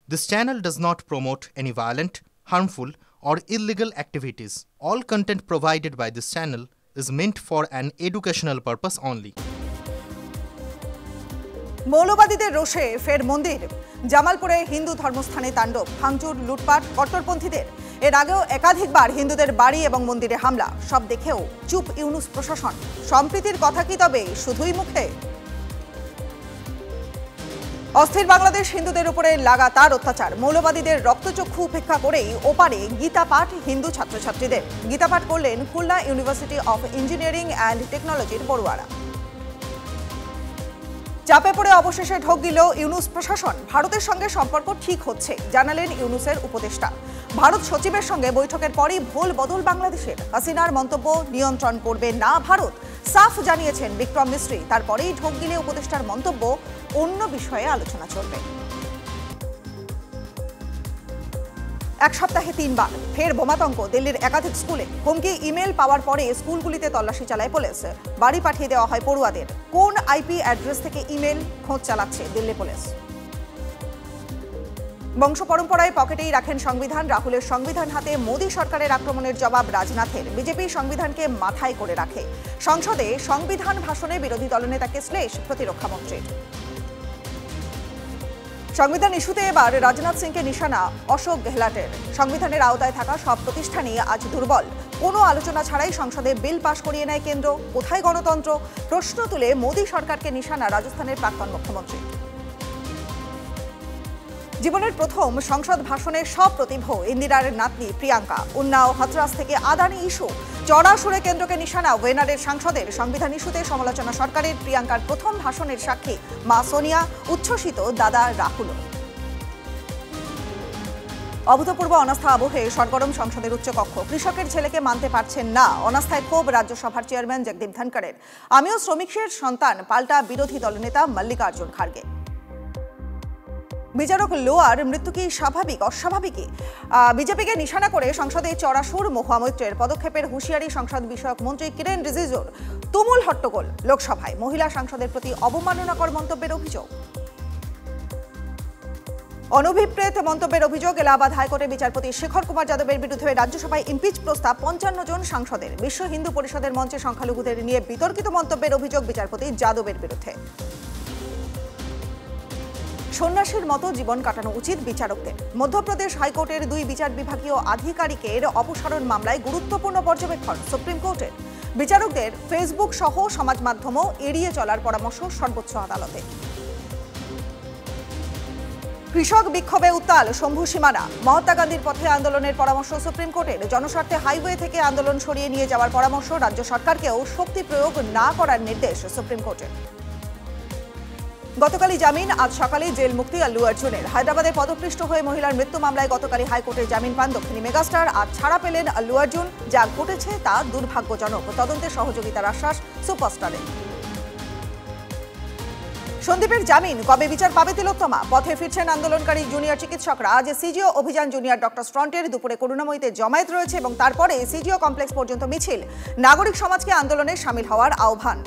This channel does not promote any violent, harmful, or illegal activities. All content provided by this channel is meant for an educational purpose only. মৌলবাদীদের রোষে ফের মন্দির, জামালপুরে হিন্দু ধর্মস্থানে তাণ্ডব, ভাঙচুর, লুটপাট, কট্টরপন্থীদের। এর আগেও একাধিকবার হিন্দুদের বাড়ি এবং মন্দিরে হামলা, সব দেখেও চুপ ইউনুস প্রশাসন। সম্প্রীতির কথা কি তবে শুধুই মুখে? অস্থির বাংলাদেশ, হিন্দুদের উপরে লাগাতার অত্যাচার, মৌলবাদীদের রক্তচক্ষু উপেক্ষা করেই ওপারে গীতা পাঠ হিন্দু ছাত্রছাত্রীদের। গীতা পাঠ করলেন Khulna university of engineering and টেকনোলজির পড়ুয়ারা। চাপে পড়ে অবশেষে ঢোক গিল ইউনুস প্রশাসন। ভারতের সঙ্গে সম্পর্ক ঠিক হচ্ছে, জানালেন ইউনুসের উপদেষ্টা। ভারত সচিবের সঙ্গে বৈঠকের পরই ভোল বদল বাংলাদেশের। হাসিনার মন্তব্য নিয়ন্ত্রণ করবে না ভারত, সাফ জানিয়েছেন বিক্রম মিস্ত্রি। তারপরেই ঢোক গিলে উপদেষ্টার মন্তব্য, অন্য বিষয়ে আলোচনা চলবে। এক সপ্তাহে 3 বার ফের বোমাতঙ্ক দিল্লির একাধিক স্কুলে। হুমকি ইমেল পাওয়ার পরে স্কুলগুলিতে তল্লাশি চালায় পুলিশ। বাড়ি পাঠিয়ে দেওয়া হয় পড়ুয়াদের। কোন আইপি অ্যাড্রেস থেকে ইমেল, খোঁজ চালাচ্ছে দিল্লি পুলিশ। বংশ পরম্পরায় পকেটেই রাখেন সংবিধান। রাহুলের সংবিধান হাতে, মোদী সরকারের আক্রমণের জবাব রাজনাথের। বিজেপি সংবিধানকে মাথায় করে রাখে। সংসদে সংবিধান ভাষণে বিরোধী দলনেতাকে শ্লেষ প্রতিরক্ষা মন্ত্রীর। সংবিধান ইস্যুতে এবার রাজনাথ সিংকে নিশানা অশোক গেহলটের। সংবিধানের আওতায় থাকা সব প্রতিষ্ঠানই আজ দুর্বল। কোনো আলোচনা ছাড়াই সংসদে বিল পাশ করিয়ে নেয় কেন্দ্র। কোথায় গণতন্ত্র? প্রশ্ন তুলে মোদী সরকারকে নিশানা রাজস্থানের প্রাক্তন মুখ্যমন্ত্রী। জীবনের প্রথম সংসদ ভাষণে সব প্রতিভ ইন্দিরার নাতনি প্রিয়াঙ্কা। উন্নাও, হাথরাস থেকে আদানি ইস্যু, চড়া সুরে কেন্দ্রকে নিশানা ওয়েনারের সাংসদের। সংবিধান ইস্যুতে সমালোচনা সরকারের। প্রিয়াঙ্কার প্রথম ভাষণের সাক্ষী মা সোনিয়া, উচ্ছ্বসিত দাদা রাহুল। অভূতপূর্ব অনাস্থা আবহে সরগরম সংসদের উচ্চকক্ষ। কৃষকের ছেলেকে মানতে পারছেন না, অনাস্থায় ক্ষোভ রাজ্যসভার চেয়ারম্যান জগদীপ ধনখড়ের। আমিও শ্রমিকের সন্তান, পাল্টা বিরোধী দলনেতা মল্লিকার্জুন খার্গে। বিচারক লোয়ার মৃত্যু কি স্বাভাবিক অস্বাভাবিকই? বিজেপিকে নিশানা করে সংসদে চড়াসুর মহুয়া মৈত্রের। পদক্ষেপের হুঁশিয়ারি সংসদ বিষয়ক মন্ত্রী কিরেন রিজিজুর। তুমুল হট্টগোল লোকসভায়, মহিলা সাংসদের প্রতি অবমাননাকর মন্তব্যের অভিযোগ। অনভিপ্রেত মন্তব্যের অভিযোগ। এলাহাবাদ হাইকোর্টের বিচারপতি শেখর কুমার যাদবের বিরুদ্ধে রাজ্যসভায় ইমপিচ প্রস্তাব 55 জন সাংসদের। বিশ্ব হিন্দু পরিষদের মঞ্চে সংখ্যালঘুদের নিয়ে বিতর্কিত মন্তব্যের অভিযোগ বিচারপতি যাদবের বিরুদ্ধে। সন্ন্যাসীর মতো জীবন কাটানো উচিত বিচারকদের। মধ্যপ্রদেশ হাইকোর্টের 2 বিচার বিভাগীয় আধিকারিকের অপসারণ মামলায় গুরুত্বপূর্ণ পর্যবেক্ষণ সুপ্রিম কোর্টের। বিচারকদের ফেসবুক সহ সমাজ মাধ্যমও এড়িয়ে চলার পরামর্শ সর্বোচ্চ আদালতে। কৃষক বিক্ষোভে উত্তাল শম্ভু সীমানা। মহাত্মা গান্ধীর পথে আন্দোলনের পরামর্শ সুপ্রিম কোর্টের। জনস্বার্থে হাইওয়ে থেকে আন্দোলন সরিয়ে নিয়ে যাওয়ার পরামর্শ। রাজ্য সরকারকেও শক্তি প্রয়োগ না করার নির্দেশ সুপ্রিম কোর্টের। গতকালই জামিন, আজ সকালে জেল মুক্তি আল্লু অর্জুনের। হায়দ্রাবাদে পদপৃষ্ট হয়ে মহিলার মৃত্যু মামলায় গতকালই হাইকোর্টের জামিন পান দক্ষিণী মেগাস্টার। আজ ছাড়া পেলেন আল্লু অর্জুন। যা ঘটেছে তা দুর্ভাগ্যজনক। তদন্তে সহযোগিতার আশ্বাস সুপারস্টারের। সন্দীপের জামিন, কবে বিচার পাবে তিলোত্তমা? পথে ফিরছেন আন্দোলনকারী জুনিয়র চিকিৎসকরা। আজ সিজিও অভিযান জুনিয়র ডক্টরস ফ্রন্টের। দুপুরে করুণাময়ীতে জমায়েত রয়েছে এবং তারপরে সিজিও কমপ্লেক্স পর্যন্ত মিছিল। নাগরিক সমাজকে আন্দোলনে সামিল হওয়ার আহ্বান।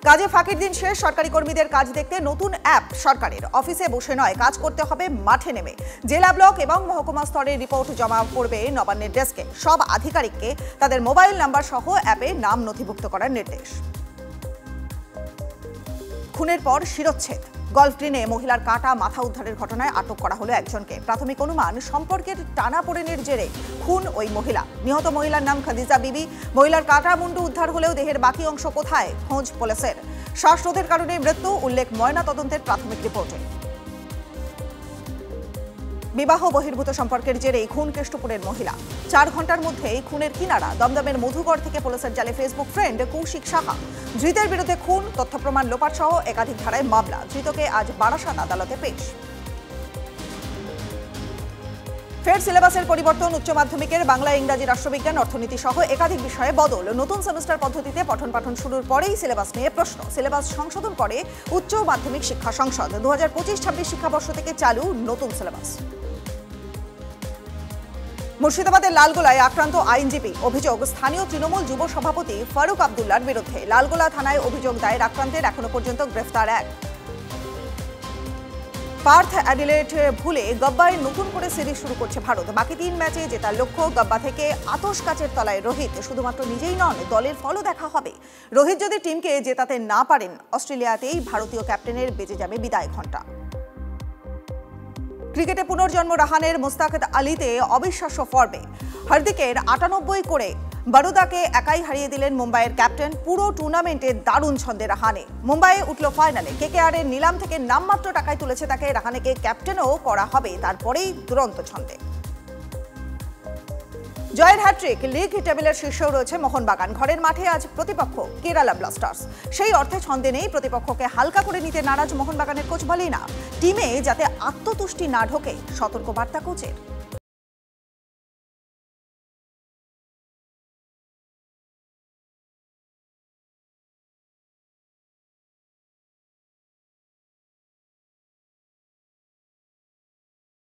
কাজে ফাঁকির দিন শেষ, সরকারি কর্মীদের কাজ দেখতে নতুন অ্যাপ সরকারের। অফিসে বসে নয়, কাজ করতে হবে মাঠে নেমে। জেলা, ব্লক এবং মহকুমা স্তরে রিপোর্ট জমা পড়বে নবান্নের ডেস্কে। সব আধিকারিককে তাদের মোবাইল নাম্বার সহ অ্যাপে নাম নথিভুক্ত করার নির্দেশ। খুনের পর শিরচ্ছেদ। গলফ গ্রিনে মহিলার কাটা মাথা উদ্ধারের ঘটনায় আটক করা হলো একজনকে। প্রাথমিক অনুমান, সম্পর্কের টানাপোড়েনের জেরে খুন ওই মহিলা। নিহত মহিলার নাম খাদিজা বিবি। মহিলার কাটা মুন্ডু উদ্ধার হলেও দেহের বাকি অংশ কোথায়, খোঁজ পুলিশের। শ্বাসরোধের কারণে মৃত্যু, উল্লেখ ময়না তদন্তের প্রাথমিক রিপোর্টে। বিবাহ বহির্ভূত সম্পর্কের জেরেই খুন কেষ্টপুরের মহিলা। 4 ঘন্টার মধ্যে খুনের কিনারা। দমদমের মধুগড় থেকে পুলিশের জালে ফেসবুক ফ্রেন্ড কৌশিক সাহা। ধৃতের বিরুদ্ধে খুন, তথ্য প্রমাণ লোপাট সহ একাধিক ধারায় মামলা। ধৃতকে আজ বারাসাত আদালতে পেশ। ফের সিলেবাসের পরিবর্তন। উচ্চ মাধ্যমিকের বাংলা, ইংরাজি, রাষ্ট্রবিজ্ঞান, অর্থনীতি সহ একাধিক বিষয়ে বদল। নতুন সেমিস্টার পদ্ধতিতে পঠন পাঠন শুরুর পরেই সিলেবাস নিয়ে প্রশ্ন। সিলেবাস সংশোধন করে উচ্চ মাধ্যমিক শিক্ষা সংসদ। 2025-26 শিক্ষাবর্ষ থেকে চালু নতুন সিলেবাস। মুর্শিদাবাদের লালগোলায় আক্রান্ত আইনজীবী। অভিযোগ স্থানীয় তৃণমূল যুব সভাপতি ফারুক আব্দুল্লাহর বিরুদ্ধে। লালগোলা থানায় অভিযোগ দায়ের আক্রান্তের, এখনো পর্যন্ত গ্রেফতার 1। পার্থ অ্যাডিলেড ভুলে গব্বায় নতুন করে সিরিজ শুরু করছে ভারত। বাকি 3 ম্যাচে জেতার লক্ষ্য। গব্বা থেকে আতশ কাচের তলায় রোহিত। শুধুমাত্র নিজেই নন, দলের ফলও দেখা হবে। রোহিত যদি টিমকে জেতাতে না পারেন, অস্ট্রেলিয়াতেই ভারতীয় ক্যাপ্টেনের বেজে যাবে বিদায় ঘণ্টা। ক্রিকেটে পুনর্জন্ম রাহানের। মুস্তাক আলীতে অবিশ্বাস্য ফর্মে। হার্দিকের 98 করে বরোদাকে একাই হারিয়ে দিলেন মুম্বাইয়ের ক্যাপ্টেন। পুরো টুর্নামেন্টে দারুণ ছন্দে রাহানে। মুম্বাইয়ে উঠল ফাইনালে। কেকেআর এর নিলাম থেকে নামমাত্র টাকায় তুলেছে তাকে। রাহানেকে ক্যাপ্টেনও করা হবে তারপরেই দুরন্ত ছন্দে। জয়ের হ্যাট্রিক। লিগ টেবিলের শীর্ষেও রয়েছে মোহনবাগান। ঘরের মাঠে আজ প্রতিপক্ষ কেরালা ব্লাস্টার্স। সেই অর্থে ছন্দে নেই। প্রতিপক্ষকে হালকা করে নিতে নারাজ মোহনবাগানের কোচ বলেই না। টিমে যাতে আত্মতুষ্টি না ঢোকে, সতর্কবার্তা কোচের।